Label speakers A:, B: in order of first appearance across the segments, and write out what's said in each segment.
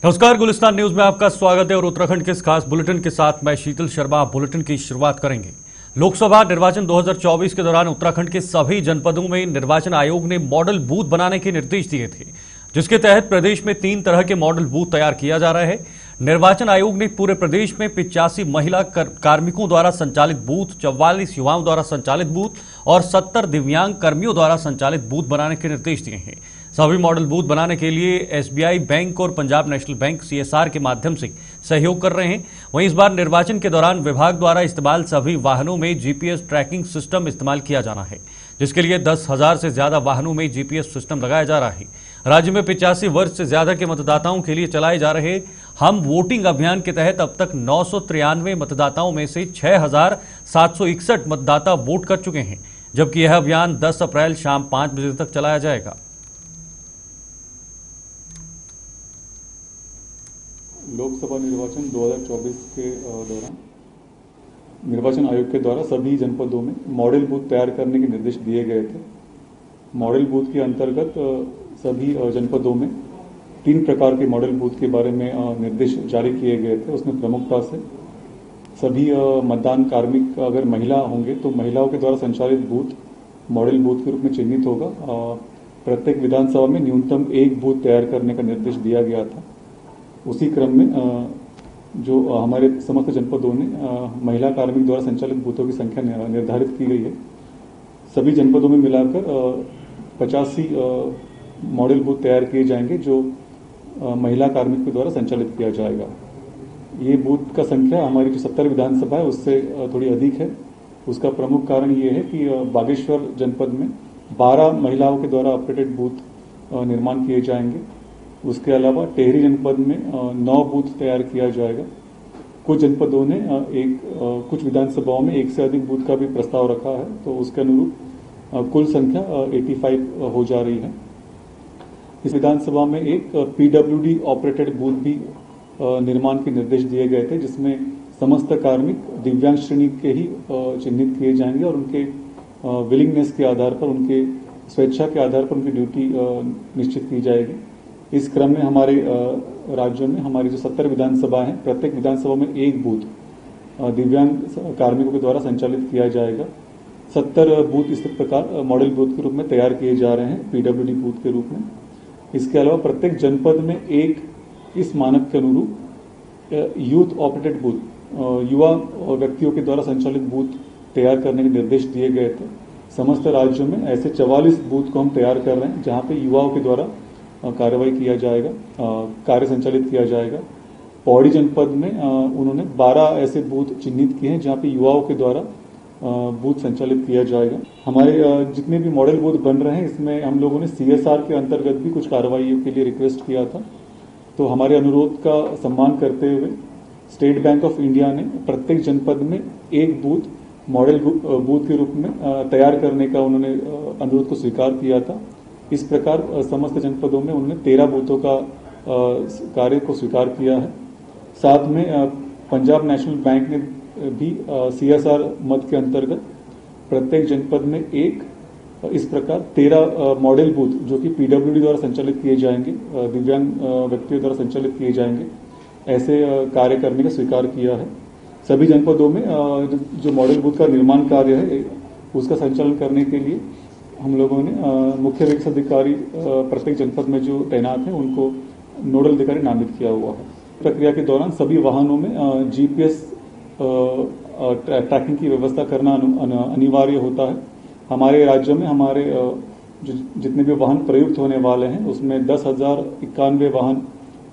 A: नमस्कार, गुलिस्तान न्यूज में आपका स्वागत है और उत्तराखंड के इस खास बुलेटिन के साथ मैं शीतल शर्मा बुलेटिन की शुरुआत करेंगे। लोकसभा निर्वाचन 2024 के दौरान उत्तराखंड के सभी जनपदों में निर्वाचन आयोग ने मॉडल बूथ बनाने के निर्देश दिए थे, जिसके तहत प्रदेश में 3 तरह के मॉडल बूथ तैयार किया जा रहा है। निर्वाचन आयोग ने पूरे प्रदेश में 85 महिला कार्मिकों द्वारा संचालित बूथ, 44 युवाओं द्वारा संचालित बूथ और 70 दिव्यांग कर्मियों द्वारा संचालित बूथ बनाने के निर्देश दिए हैं। सभी मॉडल बूथ बनाने के लिए एसबीआई बैंक और पंजाब नेशनल बैंक सीएसआर के माध्यम से सहयोग कर रहे हैं। वहीं इस बार निर्वाचन के दौरान विभाग द्वारा इस्तेमाल सभी वाहनों में जीपीएस ट्रैकिंग सिस्टम इस्तेमाल किया जाना है, जिसके लिए 10,000 से ज्यादा वाहनों में जीपीएस सिस्टम लगाया जा रहा है। राज्य में 85 वर्ष से ज्यादा के मतदाताओं के लिए चलाए जा रहे हम वोटिंग अभियान के तहत अब तक 993 मतदाताओं में से 6,761 मतदाता वोट कर चुके हैं, जबकि यह अभियान 10 अप्रैल शाम 5 बजे तक चलाया जाएगा।
B: लोकसभा निर्वाचन 2024 के दौरान निर्वाचन आयोग के द्वारा सभी जनपदों में मॉडल बूथ तैयार करने के निर्देश दिए गए थे। मॉडल बूथ के अंतर्गत सभी जनपदों में 3 प्रकार के मॉडल बूथ के बारे में निर्देश जारी किए गए थे। उसमें प्रमुखता से सभी मतदान कार्मिक अगर महिला होंगे तो महिलाओं के द्वारा संचालित बूथ मॉडल बूथ के रूप में चिन्हित होगा। प्रत्येक विधानसभा में न्यूनतम 1 बूथ तैयार करने का निर्देश दिया गया था। उसी क्रम में जो हमारे समस्त जनपदों ने महिला कार्मिक द्वारा संचालित बूथों की संख्या निर्धारित की गई है। सभी जनपदों में मिलाकर 85 मॉडल बूथ तैयार किए जाएंगे, जो महिला कार्मिक के द्वारा संचालित किया जाएगा। ये बूथ का संख्या हमारी जो 70 विधानसभा है उससे थोड़ी अधिक है। उसका प्रमुख कारण ये है कि बागेश्वर जनपद में 12 महिलाओं के द्वारा ऑपरेटेड बूथ निर्माण किए जाएंगे। उसके अलावा टेहरी जनपद में 9 बूथ तैयार किया जाएगा। कुछ जनपदों ने कुछ विधानसभाओं में 1 से अधिक बूथ का भी प्रस्ताव रखा है, तो उसके अनुरूप कुल संख्या 85 हो जा रही है। इस विधानसभा में एक पीडब्ल्यूडी ऑपरेटेड बूथ भी निर्माण के निर्देश दिए गए थे, जिसमें समस्त कार्मिक दिव्यांग श्रेणी के ही चिन्हित किए जाएंगे और उनके विलिंगनेस के आधार पर, उनके स्वेच्छा के आधार पर उनकी ड्यूटी निश्चित की जाएगी। इस क्रम में हमारे राज्यों में हमारी जो 70 विधानसभा है, प्रत्येक विधानसभा में 1 बूथ दिव्यांग कार्मिकों के द्वारा संचालित किया जाएगा। 70 बूथ इस प्रकार मॉडल बूथ के रूप में तैयार किए जा रहे हैं, पीडब्ल्यूडी बूथ के रूप में। इसके अलावा प्रत्येक जनपद में एक इस मानक के अनुरूप यूथ ऑपरेटेड बूथ, युवा व्यक्तियों के द्वारा संचालित बूथ तैयार करने के निर्देश दिए गए थे। समस्त राज्यों में ऐसे 44 बूथ को हम तैयार कर रहे हैं, जहां पे युवाओं के द्वारा कार्रवाई किया जाएगा, कार्य संचालित किया जाएगा। पौड़ी जनपद में उन्होंने 12 ऐसे बूथ चिन्हित किए हैं, जहां पे युवाओं के द्वारा बूथ संचालित किया जाएगा। हमारे जितने भी मॉडल बूथ बन रहे हैं, इसमें हम लोगों ने सीएसआर के अंतर्गत भी कुछ कार्रवाई के लिए रिक्वेस्ट किया था। तो हमारे अनुरोध का सम्मान करते हुए स्टेट बैंक ऑफ इंडिया ने प्रत्येक जनपद में 1 बूथ मॉडल बूथ के रूप में तैयार करने का उन्होंने अनुरोध को स्वीकार किया था। इस प्रकार समस्त जनपदों में उन्होंने 13 बूथों का कार्य को स्वीकार किया है। साथ में पंजाब नेशनल बैंक ने भी सीएसआर मद के अंतर्गत प्रत्येक जनपद में इस प्रकार 13 मॉडल बूथ जो कि पीडब्ल्यूडी द्वारा संचालित किए जाएंगे, दिव्यांग व्यक्तियों द्वारा संचालित किए जाएंगे, ऐसे कार्य करने का स्वीकार किया है। सभी जनपदों में जो मॉडल बूथ का निर्माण कार्य है उसका संचालन करने के लिए हम लोगों ने मुख्य विकास अधिकारी प्रत्येक जनपद में जो तैनात हैं उनको नोडल अधिकारी नामित किया हुआ है। प्रक्रिया के दौरान सभी वाहनों में जीपीएस ट्रैकिंग की व्यवस्था करना अनिवार्य होता है। हमारे राज्य में हमारे जितने भी वाहन प्रयुक्त होने वाले हैं उसमें 10,091 वाहन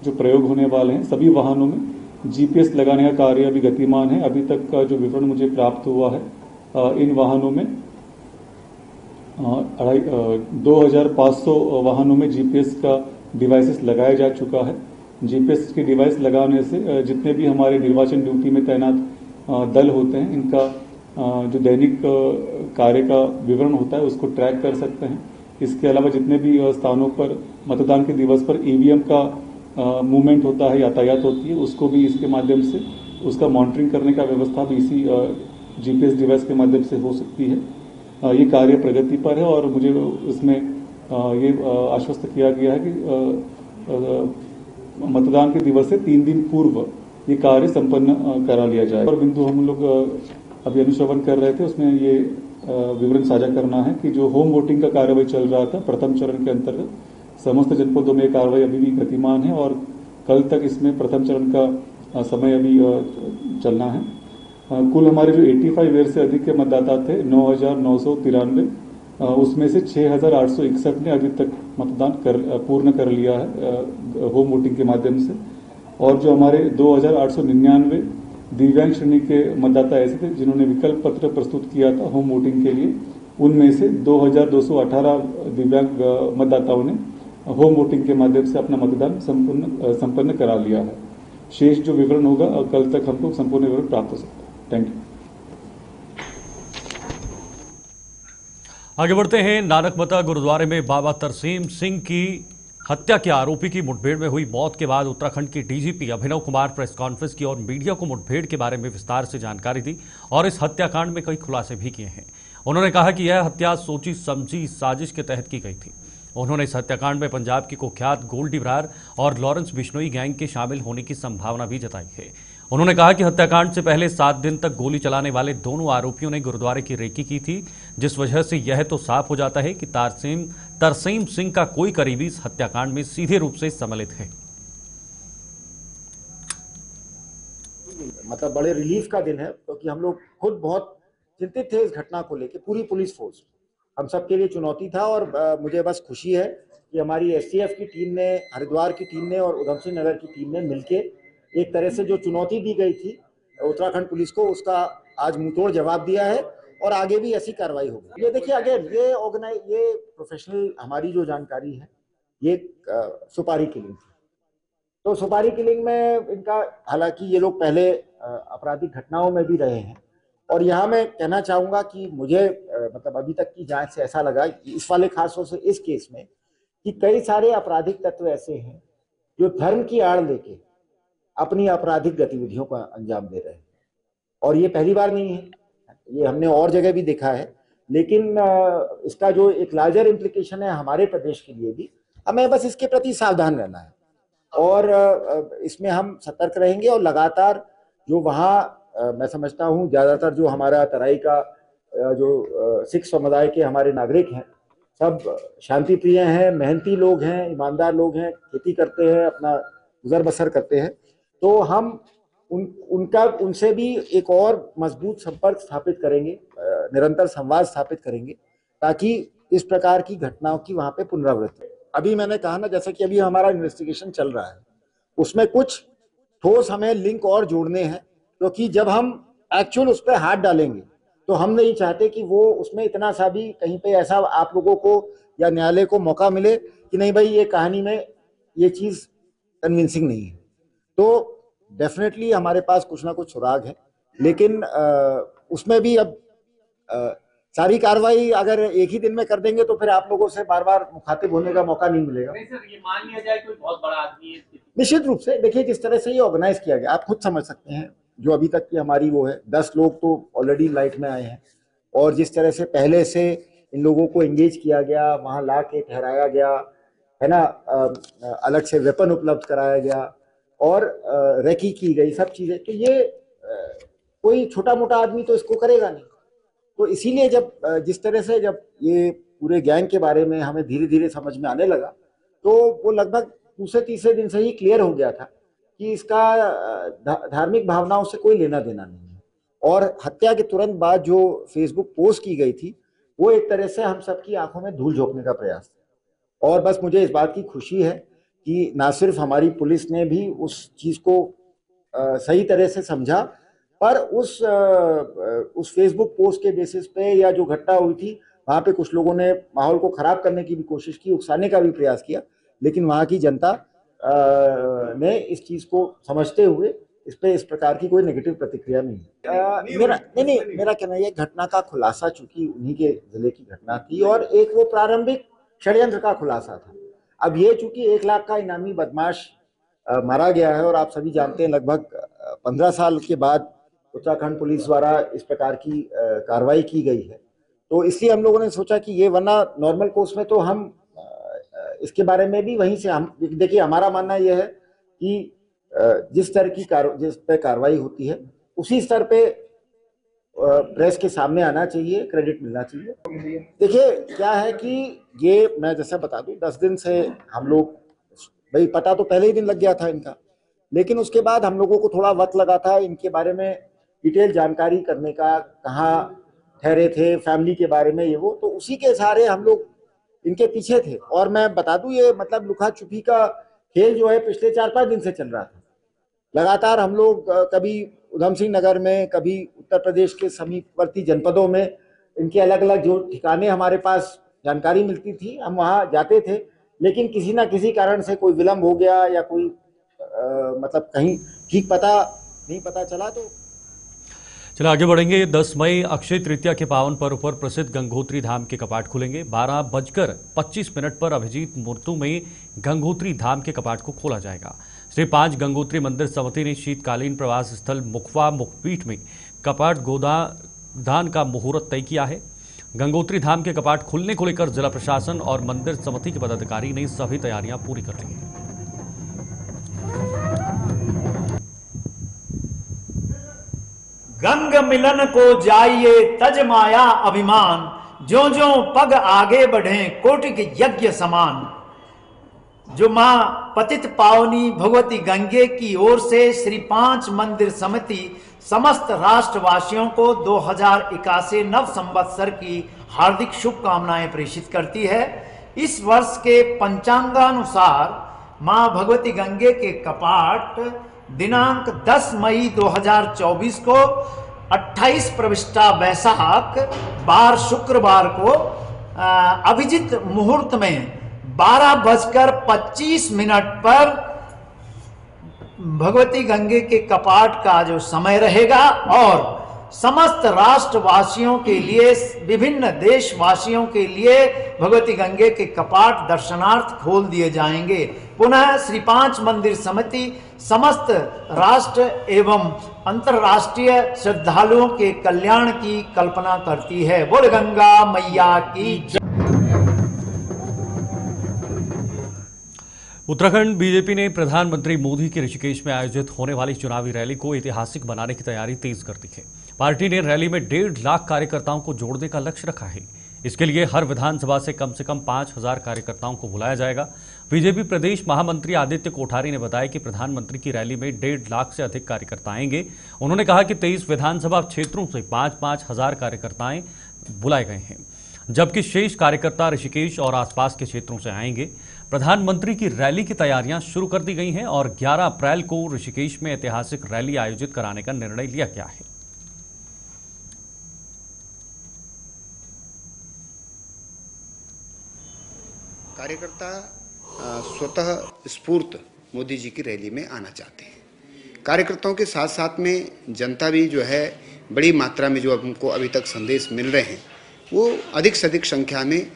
B: जो प्रयोग होने वाले हैं, सभी वाहनों में जीपीएस लगाने का कार्य अभी गतिमान है। अभी तक का जो विवरण मुझे प्राप्त हुआ है, इन वाहनों में 2,500 वाहनों में जीपीएस का डिवाइसेस लगाया जा चुका है। जीपीएस के डिवाइस लगाने से जितने भी हमारे निर्वाचन ड्यूटी में तैनात दल होते हैं, इनका जो दैनिक कार्य का विवरण होता है उसको ट्रैक कर सकते हैं। इसके अलावा जितने भी स्थानों पर मतदान के दिवस पर ईवीएम का मूवमेंट होता है, यातायात होती है, उसको भी इसके माध्यम से उसका मॉनिटरिंग करने का व्यवस्था भी इसी जीपीएस डिवाइस के माध्यम से हो सकती है। ये कार्य प्रगति पर है और मुझे इसमें ये आश्वस्त किया गया है कि मतदान के दिवस से 3 दिन पूर्व ये कार्य संपन्न करा लिया जाए। और बिंदु हम लोग अभी अनुश्रवण कर रहे थे, उसमें ये विवरण साझा करना है कि जो होम वोटिंग का कार्रवाई चल रहा था प्रथम चरण के अंतर्गत समस्त जनपदों में कार्रवाई अभी भी गतिमान है और कल तक इसमें प्रथम चरण का समय अभी चलना है। कुल हमारे जो 85 ईयर से अधिक के मतदाता थे 9,993, उसमें से 6,861 ने अभी तक मतदान पूर्ण कर लिया है होम वोटिंग के माध्यम से। और जो हमारे 2,899 दिव्यांग श्रेणी के मतदाता ऐसे थे जिन्होंने विकल्प पत्र प्रस्तुत किया था होम वोटिंग के लिए, उनमें से 2,218 दिव्यांग मतदाताओं ने होम वोटिंग के माध्यम से अपना मतदान संपन्न करा लिया है। शेष जो विवरण होगा कल तक हमको संपूर्ण विवरण प्राप्त हो सकता है। Thank you.
A: आगे बढ़ते हैं। नानकमता गुरुद्वारे में बाबा तरसेम सिंह की हत्या के आरोपी की मुठभेड़ में हुई मौत के बाद उत्तराखंड के DGP Abhinav Kumar press conference की और मीडिया को मुठभेड़ के बारे में विस्तार से जानकारी दी और इस हत्याकांड में कई खुलासे भी किए हैं। उन्होंने कहा कि यह हत्या सोची समझी साजिश के तहत की गई थी। उन्होंने इस हत्याकांड में पंजाब की कुख्यात गोल्डी बरार और लॉरेंस बिश्नोई गैंग के शामिल होने की संभावना भी जताई है। उन्होंने कहा कि हत्याकांड से पहले 7 दिन तक गोली चलाने वाले दोनों आरोपियों ने गुरुद्वारे की रेकी की थी, जिस वजह से यह तो साफ हो जाता है कि तरसेम सिंह का कोई करीबी इस हत्याकांड में सीधे रूप से सम्मिलित है।
C: मतलब बड़े रिलीफ का दिन है क्योंकि हम लोग खुद बहुत चिंतित थे इस घटना को लेकर। पूरी पुलिस फोर्स हम सबके लिए चुनौती था और मुझे बस खुशी है कि हमारी एसटीएफ की टीम ने, हरिद्वार की टीम ने और उधम सिंह नगर की टीम ने मिलके एक तरह से जो चुनौती दी गई थी उत्तराखंड पुलिस को, उसका आज मुंहतोड़ जवाब दिया है और आगे भी ऐसी कार्रवाई होगी। ये देखिए, अगेन ये प्रोफेशनल हमारी जो जानकारी है, ये सुपारी किलिंग थी। तो सुपारी किलिंग में इनका, हालांकि ये लोग पहले आपराधिक घटनाओं में भी रहे हैं और यहाँ मैं कहना चाहूँगा कि मुझे मतलब अभी तक की जांच से ऐसा लगा इस वाले खासतौर से इस केस में कि कई सारे आपराधिक तत्व ऐसे हैं जो धर्म की आड़ लेके अपनी आपराधिक गतिविधियों को अंजाम दे रहे हैं। और ये पहली बार नहीं है, ये हमने और जगह भी देखा है। लेकिन इसका जो एक लार्जर इम्प्लीकेशन है हमारे प्रदेश के लिए भी, हमें बस इसके प्रति सावधान रहना है और इसमें हम सतर्क रहेंगे। और लगातार जो वहाँ मैं समझता हूँ ज़्यादातर जो हमारा तराई का जो सिख समुदाय के हमारे नागरिक हैं, सब शांति प्रिय हैं, मेहनती लोग हैं, ईमानदार लोग हैं, खेती करते हैं, अपना गुजर बसर करते हैं। तो हम उनसे भी एक और मजबूत संपर्क स्थापित करेंगे, निरंतर संवाद स्थापित करेंगे ताकि इस प्रकार की घटनाओं की वहाँ पे पुनरावृत्ति। अभी मैंने कहा ना, जैसे कि अभी हमारा इन्वेस्टिगेशन चल रहा है, उसमें कुछ ठोस हमें लिंक और जोड़ने हैं, क्योंकि जब हम एक्चुअल उस पर हाथ डालेंगे तो हम नहीं चाहते कि वो उसमें इतना सा भी कहीं पे ऐसा आप लोगों को या न्यायालय को मौका मिले कि नहीं भाई ये कहानी में ये चीज़ कन्विंसिंग नहीं है। तो डेफिनेटली हमारे पास कुछ ना कुछ सुराग है, लेकिन उसमें भी अब सारी कार्रवाई अगर एक ही दिन में कर देंगे तो फिर आप लोगों से बार बार मुखातिब होने का मौका नहीं मिलेगा।
D: नहीं सर, ये मान लिया जाए कोई बहुत बड़ा आदमी है।
C: निश्चित रूप से देखिए, जिस तरह से ये ऑर्गेनाइज किया गया, आप खुद समझ सकते हैं। जो अभी तक की हमारी वो है, 10 लोग तो ऑलरेडी लाइट में आए हैं और जिस तरह से पहले से इन लोगों को एंगेज किया गया, वहाँ ला के ठहराया गया है ना, अलग से वेपन उपलब्ध कराया गया और रेकी की गई, सब चीज़ें, तो ये कोई छोटा मोटा आदमी तो इसको करेगा नहीं। तो इसीलिए जब जिस तरह से जब ये पूरे गैंग के बारे में हमें धीरे धीरे समझ में आने लगा, तो वो लगभग दूसरे तीसरे दिन से ही क्लियर हो गया था कि इसका धार्मिक भावनाओं से कोई लेना देना नहीं है। और हत्या के तुरंत बाद जो फेसबुक पोस्ट की गई थी, वो एक तरह से हम सबकी आंखों में धूल झोंकने का प्रयास था। और बस मुझे इस बात की खुशी है कि ना सिर्फ हमारी पुलिस ने भी उस चीज़ को सही तरह से समझा, पर उस फेसबुक पोस्ट के बेसिस पे या जो घटना हुई थी वहाँ पे कुछ लोगों ने माहौल को खराब करने की भी कोशिश की, उकसाने का भी प्रयास किया, लेकिन वहाँ की जनता ने इस चीज़ को समझते हुए इस प्रकार की कोई नेगेटिव प्रतिक्रिया नहीं है। मेरा कहना है घटना का खुलासा चूंकि उन्हीं के जिले की घटना थी और एक वो प्रारंभिक षड्यंत्र का खुलासा था। अब ये चूंकि 1 लाख का इनामी बदमाश मारा गया है और आप सभी जानते हैं लगभग 15 साल के बाद उत्तराखंड पुलिस द्वारा इस प्रकार की कार्रवाई की गई है, तो इसलिए हम लोगों ने सोचा कि ये, वरना नॉर्मल कोर्स में तो हम इसके बारे में भी वहीं से हम देखिए, हमारा मानना यह है कि जिस पर कार्रवाई होती है उसी स्तर पे प्रेस के सामने आना चाहिए, क्रेडिट मिलना चाहिए। देखिए क्या है कि ये मैं जैसा बता दूं, 10 दिन से हम लोग, भाई पता तो पहले ही दिन लग गया था इनका, लेकिन उसके बाद हम लोगों को थोड़ा वक्त लगा था इनके बारे में डिटेल जानकारी करने का, कहाँ ठहरे थे, फैमिली के बारे में, ये वो, तो उसी के सहारे हम लोग इनके पीछे थे। और मैं बता दूं, ये मतलब लुका छुपी का खेल जो है पिछले 4-5 दिन से चल रहा था। लगातार हम लोग कभी उधम सिंह नगर में, कभी उत्तर प्रदेश के समीपवर्ती जनपदों में, इनके अलग अलग जो ठिकाने हमारे पास जानकारी मिलती थी, हम वहां जाते थे, लेकिन किसी ना किसी कारण से कोई विलंब हो गया या कोई मतलब कहीं ठीक पता नहीं पता चला। तो
A: चलो आगे बढ़ेंगे। 10 मई अक्षय तृतीया के पावन पर्व पर प्रसिद्ध गंगोत्री धाम के कपाट खुलेंगे। 12:25 पर अभिजीत मूर्तों में गंगोत्री धाम के कपाट को खोला जाएगा। श्री 5 गंगोत्री मंदिर समिति ने शीतकालीन प्रवास स्थल मुखवा मुखपीठ में कपाट गोदान का मुहूर्त तय किया है। गंगोत्री धाम के कपाट खुलने को लेकर जिला प्रशासन और मंदिर समिति के पदाधिकारी ने सभी तैयारियां पूरी कर ली हैं।
E: गंग मिलन को जाइए तज माया अभिमान, ज्यों ज्यों पग आगे बढ़े कोटिक यज्ञ समान। जो मां पतित पावनी भगवती गंगे की ओर से श्री 5 मंदिर समिति समस्त राष्ट्रवासियों को 2081 नव संवत्सर की हार्दिक शुभकामनाएं प्रेषित करती है। इस वर्ष के पंचांगानुसार मां भगवती गंगे के कपाट दिनांक 10 मई 2024 को 28 प्रविष्टा वैशाख बार शुक्रवार को अभिजीत मुहूर्त में 12:25 पर भगवती गंगे के कपाट का जो समय रहेगा और समस्त राष्ट्रवासियों के लिए, विभिन्न देशवासियों के लिए भगवती गंगे के कपाट दर्शनार्थ खोल दिए जाएंगे। पुनः श्री 5 मंदिर समिति समस्त राष्ट्र एवं अंतर्राष्ट्रीय श्रद्धालुओं के कल्याण की कल्पना करती है। बोल गंगा मैया की जय।
A: उत्तराखंड बीजेपी ने प्रधानमंत्री मोदी की ऋषिकेश में आयोजित होने वाली चुनावी रैली को ऐतिहासिक बनाने की तैयारी तेज कर दी है। पार्टी ने रैली में 1.5 लाख कार्यकर्ताओं को जोड़ने का लक्ष्य रखा है। इसके लिए हर विधानसभा से कम 5,000 कार्यकर्ताओं को बुलाया जाएगा। बीजेपी प्रदेश महामंत्री आदित्य कोठारी ने बताया कि प्रधानमंत्री की रैली में 1.5 लाख से अधिक कार्यकर्ता आएंगे। उन्होंने कहा कि 23 विधानसभा क्षेत्रों से 5-5 हजार कार्यकर्ताएं बुलाए गए हैं, जबकि शेष कार्यकर्ता ऋषिकेश और आसपास के क्षेत्रों से आएंगे। प्रधानमंत्री की रैली की तैयारियां शुरू कर दी गई हैं और 11 अप्रैल को ऋषिकेश में ऐतिहासिक रैली आयोजित कराने का निर्णय लिया गया है।
F: कार्यकर्ता स्वतः स्फूर्त मोदी जी की रैली में आना चाहते हैं। कार्यकर्ताओं के साथ साथ में जनता भी जो है बड़ी मात्रा में जो हमको अभी तक संदेश मिल रहे हैं वो अधिक से अधिक संख्या में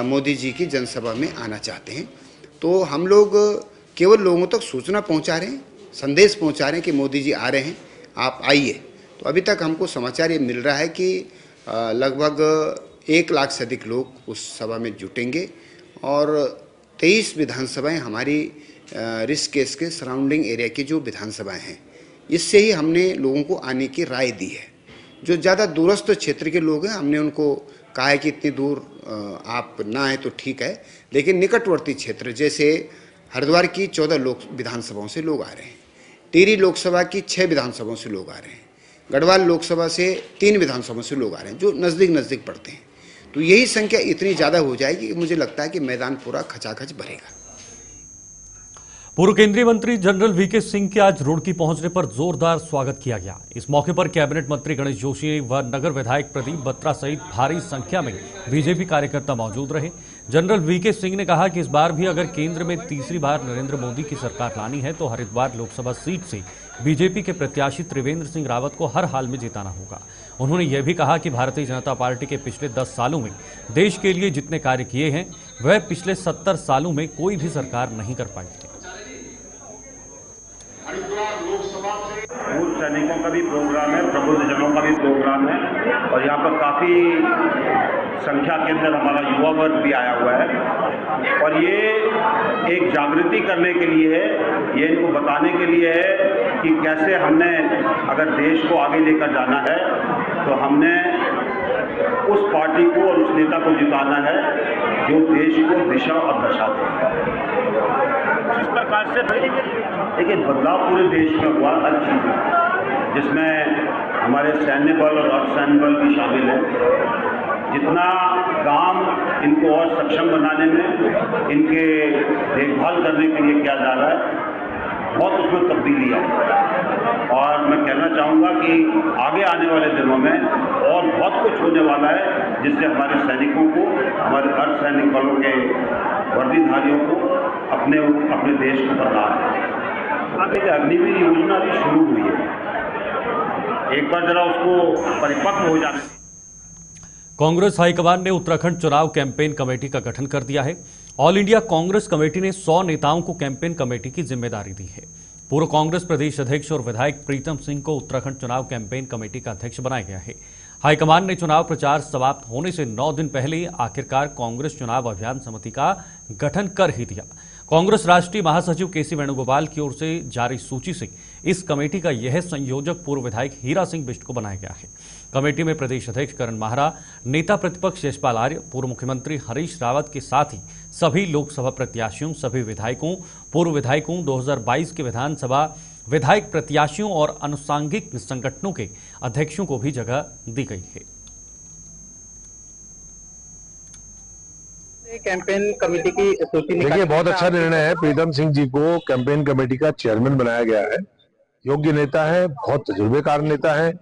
F: मोदी जी की जनसभा में आना चाहते हैं। तो हम लोग केवल लोगों तक सूचना पहुंचा रहे हैं, संदेश पहुंचा रहे हैं कि मोदी जी आ रहे हैं, आप आइए। तो अभी तक हमको समाचार ये मिल रहा है कि लगभग 1 लाख से अधिक लोग उस सभा में जुटेंगे और 23 विधानसभाएं हमारी ऋषिकेश के सराउंडिंग एरिया की जो विधानसभाएं हैं, इससे ही हमने लोगों को आने की राय दी है। जो ज़्यादा दूरस्थ क्षेत्र के लोग हैं, हमने उनको कहा है कि इतनी दूर आप ना आए तो ठीक है, लेकिन निकटवर्ती क्षेत्र जैसे हरिद्वार की 14 विधानसभाओं से लोग आ रहे हैं, टिहरी लोकसभा की 6 विधानसभाओं से लोग आ रहे हैं, गढ़वाल लोकसभा से 3 विधानसभाओं से लोग आ रहे हैं, जो नज़दीक पड़ते हैं। तो यही संख्या इतनी ज़्यादा हो जाएगी कि मुझे लगता है कि मैदान पूरा खचाखच भरेगा।
A: पूर्व केंद्रीय मंत्री जनरल वीके सिंह के आज रुड़की पहुंचने पर जोरदार स्वागत किया गया। इस मौके पर कैबिनेट मंत्री गणेश जोशी व नगर विधायक प्रदीप बत्रा सहित भारी संख्या में बीजेपी कार्यकर्ता मौजूद रहे। जनरल वीके सिंह ने कहा कि इस बार भी अगर केंद्र में तीसरी बार नरेंद्र मोदी की सरकार लानी है तो हरिद्वार लोकसभा सीट से बीजेपी के प्रत्याशी त्रिवेंद्र सिंह रावत को हर हाल में जिताना होगा। उन्होंने यह भी कहा कि भारतीय जनता पार्टी के पिछले 10 सालों में देश के लिए जितने कार्य किए हैं वह पिछले 70 सालों में कोई भी सरकार नहीं कर पाई थी।
G: पूर्व सैनिकों का भी प्रोग्राम है, प्रबुद्ध जनों का भी प्रोग्राम है और यहाँ पर काफ़ी संख्या के अंदर हमारा युवा वर्ग भी आया हुआ है और ये एक जागृति करने के लिए है, ये इनको बताने के लिए है कि कैसे हमने अगर देश को आगे लेकर जाना है तो हमने उस पार्टी को और उस नेता को जिताना है जो देश को दिशा और दशा दे। जिस प्रकार से देखिए बदलाव पूरे देश में हुआ हर चीज़ में, जिसमें हमारे सैन्य बल और अर्धसैन्य बल भी शामिल है। जितना काम इनको और सक्षम बनाने में, इनके देखभाल करने के लिए किया जा रहा है, बहुत उसमें तब्दीली आई और मैं कहना चाहूँगा कि आगे आने वाले दिनों में और बहुत कुछ होने वाला है जिससे हमारे सैनिकों को, हमारे अर्धसैनिक बलों के वर्दीधारियों को अपने देश को बदलाव है। अब एक अग्निवीर योजना भी शुरू हुई है, एक बार जरा उसको परिपक्व हो जाने।
A: कांग्रेस हाईकमान ने उत्तराखंड चुनाव कैंपेन कमेटी का गठन कर दिया है। ऑल इंडिया कांग्रेस कमेटी ने 100 नेताओं को कैंपेन कमेटी की जिम्मेदारी दी है। पूर्व कांग्रेस प्रदेश अध्यक्ष और विधायक प्रीतम सिंह को उत्तराखंड चुनाव कैंपेन कमेटी का अध्यक्ष बनाया गया है। हाईकमान ने चुनाव प्रचार समाप्त होने से 9 दिन पहले आखिरकार कांग्रेस चुनाव अभियान समिति का गठन कर ही दिया। कांग्रेस राष्ट्रीय महासचिव केसी वेणुगोपाल की ओर से जारी सूची से इस कमेटी का यह संयोजक पूर्व विधायक हीरा सिंह बिष्ट को बनाया गया है। कमेटी में प्रदेश अध्यक्ष करण माहरा, नेता प्रतिपक्ष यशपाल आर्य, पूर्व मुख्यमंत्री हरीश रावत के साथ ही सभी लोकसभा प्रत्याशियों, सभी विधायकों, पूर्व विधायकों, 2022 के विधानसभा विधायक प्रत्याशियों और अनुसांगिक संगठनों के अध्यक्षों को भी जगह दी गई है।
H: कैंपेन कमेटी की सूची
I: देखिए, बहुत अच्छा निर्णय है। प्रीतम सिंह जी को कैंपेन कमेटी का चेयरमैन बनाया गया है। योग्य नेता है, बहुत तजुर्बेकार नेता है।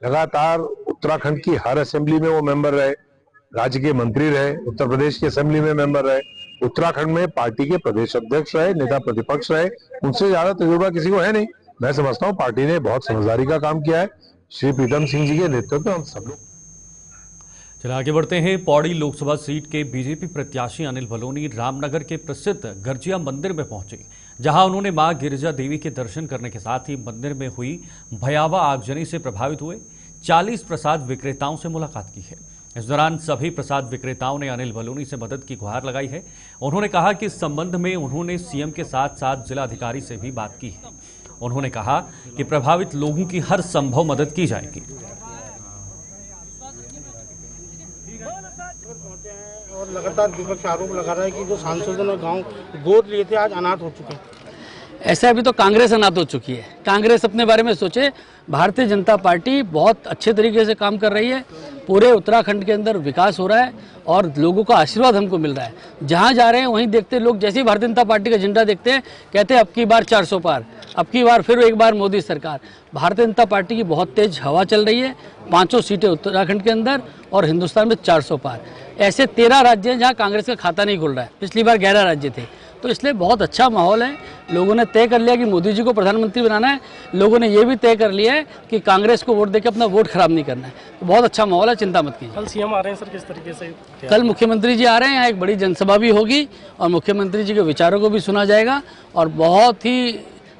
I: लगातार उत्तराखंड की हर असेंबली में वो मेंबर रहे, राज्य के मंत्री रहे, उत्तर प्रदेश की असेंबली में मेंबर रहे, उत्तराखंड में पार्टी के प्रदेश अध्यक्ष रहे, नेता प्रतिपक्ष रहे। उनसे ज्यादा तजुर्बा किसी को है नहीं। मैं समझता हूँ पार्टी ने बहुत समझदारी का काम किया है। श्री प्रीतम सिंह जी के नेतृत्व में हम सब लोग।
A: चलिए आगे बढ़ते हैं। पौड़ी लोकसभा सीट के बीजेपी प्रत्याशी अनिल बलूनी रामनगर के प्रसिद्ध गर्जिया मंदिर में पहुंचे, जहां उन्होंने मां गिरिजा देवी के दर्शन करने के साथ ही मंदिर में हुई भयावह आगजनी से प्रभावित हुए 40 प्रसाद विक्रेताओं से मुलाकात की है। इस दौरान सभी प्रसाद विक्रेताओं ने अनिल बलूनी से मदद की गुहार लगाई है। उन्होंने कहा कि इस संबंध में उन्होंने सीएम के साथ साथ जिलाधिकारी से भी बात की है। उन्होंने कहा कि प्रभावित लोगों की हर संभव मदद की जाएगी।
J: और लगातार विपक्ष आरोप लगा रहा है कि जो सांसदों ने गांव गोद लिए थे आज अनाथ हो चुके हैं।
K: ऐसा अभी तो कांग्रेस अनाथ हो चुकी है। कांग्रेस अपने बारे में सोचे। भारतीय जनता पार्टी बहुत अच्छे तरीके से काम कर रही है। पूरे उत्तराखंड के अंदर विकास हो रहा है और लोगों का आशीर्वाद हमको मिल रहा है। जहां जा रहे हैं वहीं देखते लोग, जैसे ही भारतीय जनता पार्टी का झंडा देखते हैं कहते हैं अब की बार 400 पार, अब की बार फिर एक बार मोदी सरकार। भारतीय जनता पार्टी की बहुत तेज हवा चल रही है। 500 सीटें उत्तराखंड के अंदर और हिंदुस्तान में 400 पार। ऐसे 13 राज्य हैं जहां कांग्रेस का खाता नहीं खुल रहा है। पिछली बार 11 राज्य थे, तो इसलिए बहुत अच्छा माहौल है। लोगों ने तय कर लिया कि मोदी जी को प्रधानमंत्री बनाना है। लोगों ने ये भी तय कर लिया है कि कांग्रेस को वोट देकर अपना वोट खराब नहीं करना है। तो बहुत अच्छा माहौल है, चिंता मत कीजिए।
J: कल सीएम आ रहे हैं सर, किस तरीके से?
K: कल मुख्यमंत्री जी आ रहे हैं। यहाँ एक बड़ी जनसभा भी होगी और मुख्यमंत्री जी के विचारों को भी सुना जाएगा। और बहुत ही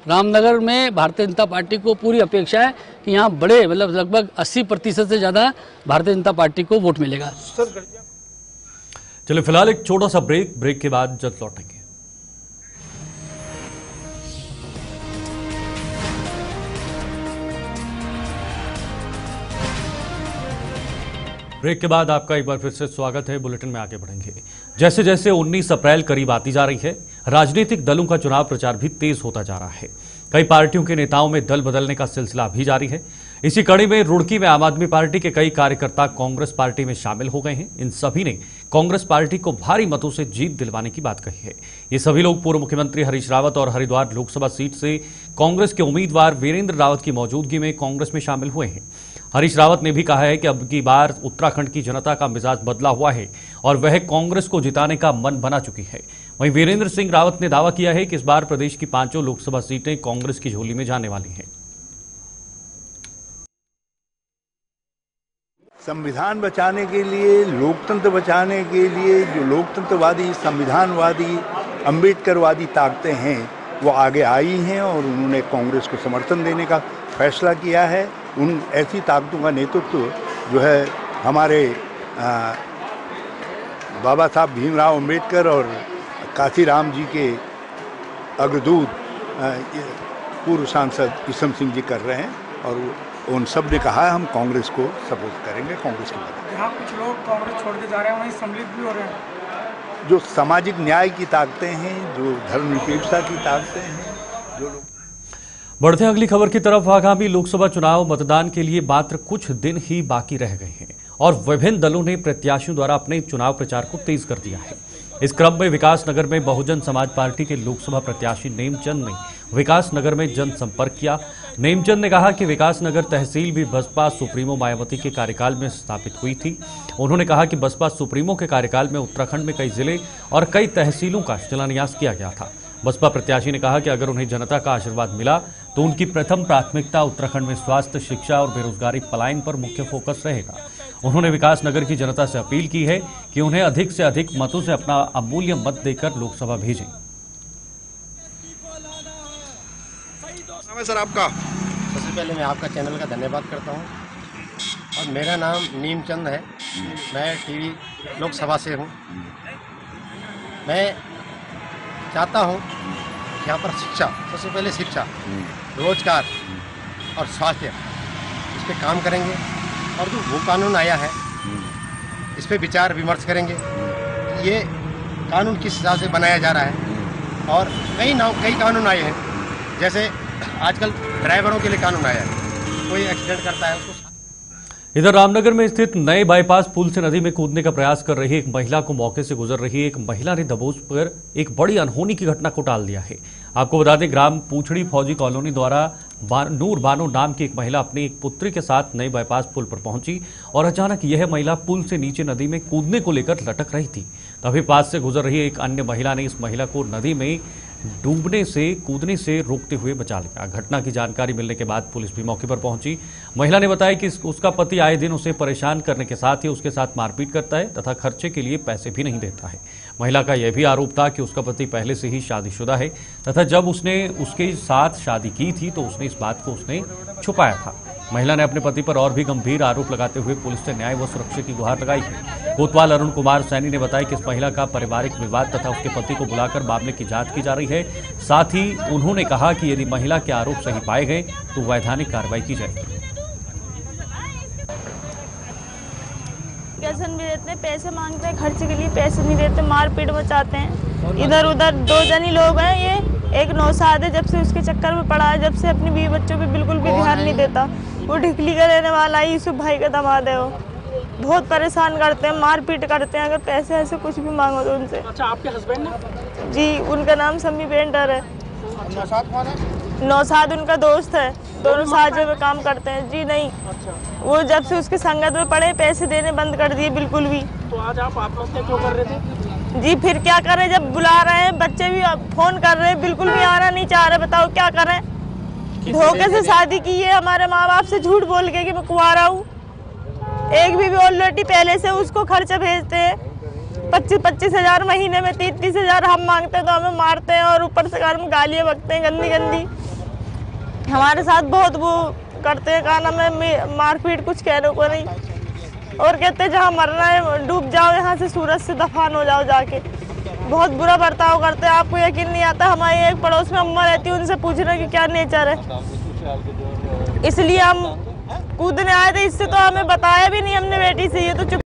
K: रामनगर में भारतीय जनता पार्टी को पूरी अपेक्षा है कि यहाँ बड़े मतलब लगभग 80% से ज़्यादा भारतीय जनता पार्टी को वोट मिलेगा।
A: चलिए फिलहाल एक छोटा सा ब्रेक के बाद जल्द लौटेंगे। ब्रेक के बाद आपका एक बार फिर से स्वागत है। बुलेटिन में आगे बढ़ेंगे। जैसे जैसे 19 अप्रैल करीब आती जा रही है, राजनीतिक दलों का चुनाव प्रचार भी तेज होता जा रहा है। कई पार्टियों के नेताओं में दल बदलने का सिलसिला भी जारी है। इसी कड़ी में रुड़की में आम आदमी पार्टी के कई कार्यकर्ता कांग्रेस पार्टी में शामिल हो गए हैं। इन सभी ने कांग्रेस पार्टी को भारी मतों से जीत दिलवाने की बात कही है। ये सभी लोग पूर्व मुख्यमंत्री हरीश रावत और हरिद्वार लोकसभा सीट से कांग्रेस के उम्मीदवार वीरेंद्र रावत की मौजूदगी में कांग्रेस में शामिल हुए हैं। हरीश रावत ने भी कहा है कि अब की बार उत्तराखंड की जनता का मिजाज बदला हुआ है और वह कांग्रेस को जिताने का मन बना चुकी है। वहीं वीरेंद्र सिंह रावत ने दावा किया है कि इस बार प्रदेश की 5 लोकसभा सीटें कांग्रेस की झोली में जाने वाली हैं।
L: संविधान बचाने के लिए, लोकतंत्र बचाने के लिए जो लोकतंत्रवादी, संविधानवादी, अम्बेडकरवादी ताकतें हैं वो आगे आई हैं और उन्होंने कांग्रेस को समर्थन देने का फैसला किया है। उन ऐसी ताकतों का नेतृत्व जो है हमारे बाबा साहब भीमराव अंबेडकर और काशीराम जी के अग्रदूत पूर्व सांसद ईसम सिंह जी कर रहे हैं और उन सब ने कहा है हम कांग्रेस को सपोर्ट करेंगे, कांग्रेस की मदद।
M: यहाँ कुछ लोग कांग्रेस छोड़ के जा रहे हैं, वहीं सम्मिलित भी हो रहे हैं।
L: जो सामाजिक न्याय की ताकतें हैं, जो धर्मनिरपेक्षता की ताकतें हैं, जो लोग।
A: बढ़ते अगली खबर की तरफ। आगामी लोकसभा चुनाव मतदान के लिए मात्र कुछ दिन ही बाकी रह गए हैं और विभिन्न दलों ने प्रत्याशियों द्वारा अपने चुनाव प्रचार को तेज कर दिया है। इस क्रम में विकासनगर में बहुजन समाज पार्टी के लोकसभा प्रत्याशी नेमचंद ने विकासनगर में जनसंपर्क किया। नेमचंद ने कहा कि विकासनगर तहसील भी बसपा सुप्रीमो मायावती के कार्यकाल में स्थापित हुई थी। उन्होंने कहा कि बसपा सुप्रीमो के कार्यकाल में उत्तराखंड में कई जिले और कई तहसीलों का शिलान्यास किया गया था। बसपा प्रत्याशी ने कहा कि अगर उन्हें जनता का आशीर्वाद मिला तो उनकी प्रथम प्राथमिकता उत्तराखंड में स्वास्थ्य, शिक्षा और बेरोजगारी पलायन पर मुख्य फोकस रहेगा। उन्होंने विकासनगर की जनता से अपील की है कि उन्हें अधिक से अधिक मतों से अपना अमूल्य मत देकर लोकसभा भेजें।
N: सर आपका
O: सबसे पहले मैं आपका चैनल का धन्यवाद करता हूं और मेरा नाम नीमचंद है। मैं टीवी लोकसभा से हूं। मैं चाहता हूं कि यहाँ पर शिक्षा, सबसे पहले शिक्षा, रोजगार और स्वास्थ्य, इस पे काम करेंगे और जो वो कानून आया है इस पे विचार विमर्श करेंगे। ये कानून किस हिसाब से बनाया जा रहा है और कई कानून आए हैं, जैसे आजकल ड्राइवरों के लिए कानून आया है, कोई एक्सीडेंट करता है उसको।
A: इधर रामनगर में स्थित नए बाईपास पुल से नदी में कूदने का प्रयास कर रही एक महिला को मौके से गुजर रही एक महिला ने दबोच कर एक बड़ी अनहोनी की घटना को टाल दिया है। आपको बता दें, ग्राम पूछड़ी फौजी कॉलोनी द्वारा नूर बानो नाम की एक महिला अपनी एक पुत्री के साथ नए बाईपास पुल पर पहुंची और अचानक यह महिला पुल से नीचे नदी में कूदने को लेकर लटक रही थी। तभी पास से गुजर रही एक अन्य महिला ने इस महिला को नदी में कूदने से रोकते हुए बचा लिया। घटना की जानकारी मिलने के बाद पुलिस भी मौके पर पहुंची। महिला ने बताया कि उसका पति आए दिन उसे परेशान करने के साथ ही उसके साथ मारपीट करता है तथा खर्चे के लिए पैसे भी नहीं देता है। महिला का यह भी आरोप था कि उसका पति पहले से ही शादीशुदा है तथा जब उसने उसके साथ शादी की थी तो उसने इस बात को छुपाया था। महिला ने अपने पति पर और भी गंभीर आरोप लगाते हुए पुलिस से न्याय व सुरक्षा की गुहार लगाई है। कोतवाल अरुण कुमार सैनी ने बताया कि इस महिला का पारिवारिक विवाद तथा उसके पति को बुलाकर मामले की जांच की जा रही है। साथ ही उन्होंने कहा कि यदि महिला के आरोप सही पाए गए तो वैधानिक कार्रवाई की जाएगी।
P: पैसे भी देते हैं, पैसे मांगते हैं, खर्चे के लिए पैसे नहीं देते, मारपीट मचाते हैं। इधर उधर दो जनी लोग हैं, ये एक नौसाद है, जब से उसके चक्कर में पड़ा है, जब से अपनी बीवी बच्चों पे बिल्कुल भी ध्यान नहीं देता। वो ढिकली का रहने वाला है, यूसुफ भाई का दामाद है। वो बहुत परेशान करते हैं, मारपीट करते हैं अगर पैसे ऐसे कुछ भी मांगो तो उनसे।
M: अच्छा, आपके हस्बैंड ने?
P: जी, उनका नाम समी पेंटर है।
M: नौसाद कौन है?
P: नौसाद उनका दोस्त है, दोनों साझे में काम करते हैं। जी नहीं, वो जब से उसकी संगत में पड़े पैसे देने बंद कर दिए बिल्कुल भी।
M: तो आज आप आत्महत्या क्यों कर रहे थे?
P: जी फिर क्या करें, जब बुला रहे हैं, बच्चे भी फोन कर रहे हैं, बिल्कुल भी आना नहीं चाह रहे, बताओ क्या करें। धोखे से शादी की है, हमारे माँ बाप से झूठ बोल के कि मैं कुंवारा हूँ। एक भी ऑलरेडी पहले से उसको खर्चा भेजते हैं, 25-25 हजार महीने में, 30-30 हजार हम मांगते हैं तो हमें मारते हैं और ऊपर से घर में गालियाँ बकते हैं गंदी गंदी। हमारे साथ बहुत वो करते हैं, कहा ना मैं मारपीट, कुछ कहने को नहीं। और कहते हैं जहाँ मरना है डूब जाओ, यहाँ से सूरज से दफान हो जाओ जाके। बहुत बुरा बर्ताव करते हैं, आपको यकीन नहीं आता। हमारे एक पड़ोस में अम्मा रहती है, उनसे पूछना कि क्या नेचर है। इसलिए हम कूदने आए थे, इससे तो हमें बताया भी नहीं हमने बेटी से, ये तो चुप